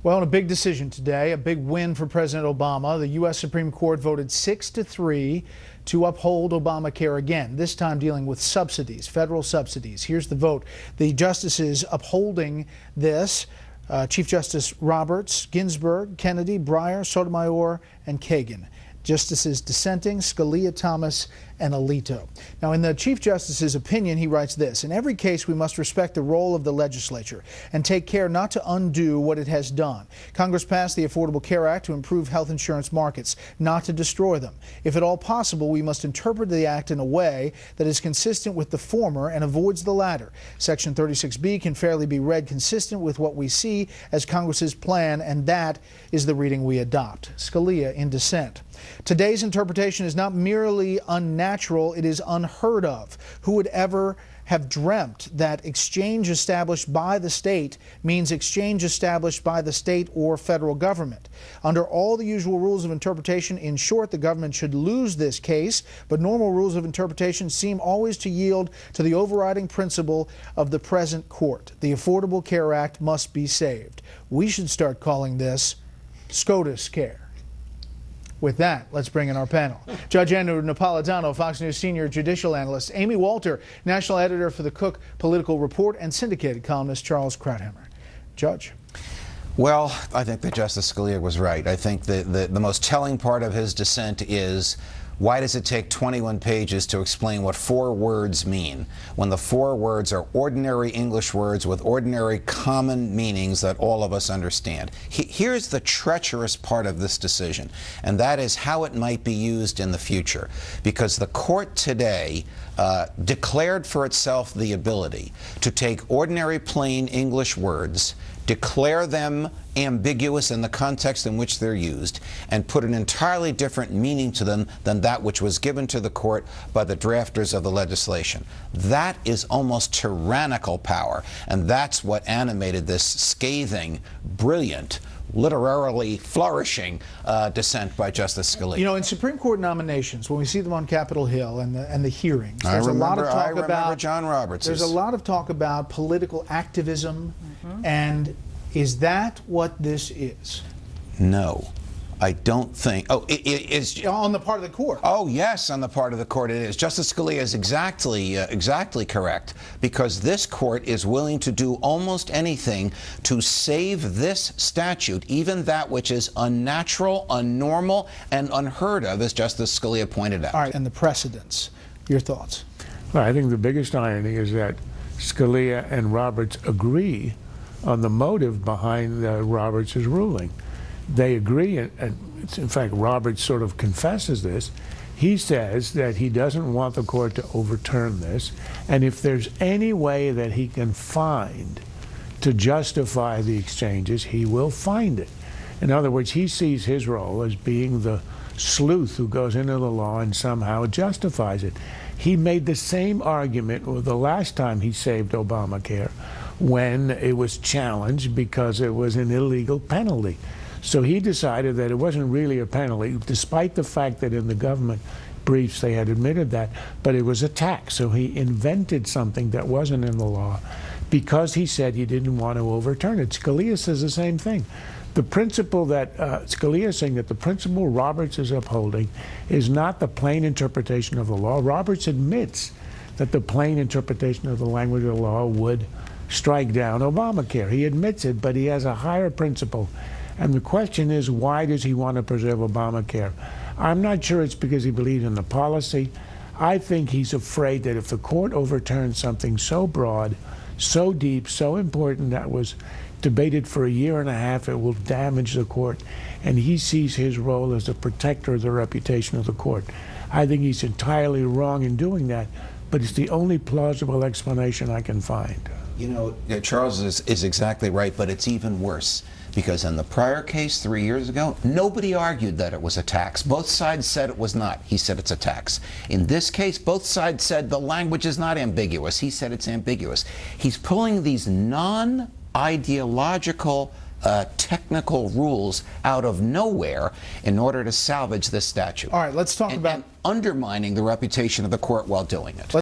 Well, in a big decision today, a big win for President Obama, the U.S. Supreme Court voted 6-3 to uphold Obamacare again, this time dealing with subsidies, federal subsidies. Here's the vote. The justices upholding this, Chief Justice Roberts, Ginsburg, Kennedy, Breyer, Sotomayor, and Kagan. Justices dissenting, Scalia, Thomas, and Alito. Now, in the Chief Justice's opinion, he writes this: in every case, we must respect the role of the legislature and take care not to undo what it has done. Congress passed the Affordable Care Act to improve health insurance markets, not to destroy them. If at all possible, we must interpret the act in a way that is consistent with the former and avoids the latter. Section 36B can fairly be read consistent with what we see as Congress's plan, and that is the reading we adopt. Scalia in dissent. Today's interpretation is not merely unnatural, it is unheard of. Who would ever have dreamt that exchange established by the state means exchange established by the state or federal government? Under all the usual rules of interpretation, in short, the government should lose this case, but normal rules of interpretation seem always to yield to the overriding principle of the present court. The Affordable Care Act must be saved. We should start calling this SCOTUS care. With that, let's bring in our panel. Judge Andrew Napolitano, Fox News senior judicial analyst; Amy Walter, national editor for the Cook Political Report; and syndicated columnist Charles Krauthammer. Judge. Well, I think that Justice Scalia was right. I think the most telling part of his dissent is, why does it take 21 pages to explain what 4 words mean, when the 4 words are ordinary English words with ordinary common meanings that all of us understand? Here's the treacherous part of this decision, and that is how it might be used in the future. Because the court today declared for itself the ability to take ordinary plain English words, declare them ambiguous in the context in which they're used, and put an entirely different meaning to them than that which was given to the court by the drafters of the legislation. That is almost tyrannical power, and that's what animated this scathing, brilliant, literarily flourishing dissent by Justice Scalia. You know, in Supreme Court nominations, when we see them on Capitol Hill and the hearings, there's a lot of talk about John Roberts. There's a lot of talk about political activism, and is that what this is? No. I don't think. Oh, it is on the part of the court. Oh, yes, on the part of the court it is. Justice Scalia is exactly correct, because this court is willing to do almost anything to save this statute, even that which is unnatural, unnormal, and unheard of, as Justice Scalia pointed out. All right, and the precedents. Your thoughts? Well, I think the biggest irony is that Scalia and Roberts agree on the motive behind Roberts' ruling. They agree, and in fact, Roberts sort of confesses this. He says that he doesn't want the court to overturn this, and if there's any way that he can find to justify the exchanges, he will find it. In other words, he sees his role as being the sleuth who goes into the law and somehow justifies it. He made the same argument the last time he saved Obamacare, when it was challenged because it was an illegal penalty. So he decided that it wasn't really a penalty, despite the fact that in the government briefs they had admitted that, but it was a tax. So he invented something that wasn't in the law because he said he didn't want to overturn it. Scalia says the same thing. The principle that Scalia is saying that the principle Roberts is upholding is not the plain interpretation of the law. Roberts admits that the plain interpretation of the language of the law would strike down Obamacare. He admits it, but he has a higher principle. And the question is, why does he want to preserve Obamacare? I'm not sure it's because he believes in the policy. I think he's afraid that if the court overturns something so broad, so deep, so important, that was debated for a year and a half, it will damage the court. And he sees his role as a protector of the reputation of the court. I think he's entirely wrong in doing that, but it's the only plausible explanation I can find. You know, Charles is exactly right, but it's even worse. Because in the prior case 3 years ago, nobody argued that it was a tax. Both sides said it was not. He said it's a tax. In this case, both sides said the language is not ambiguous. He said it's ambiguous. He's pulling these non-ideological technical rules out of nowhere in order to salvage this statute. All right, let's talk about and undermining the reputation of the court while doing it.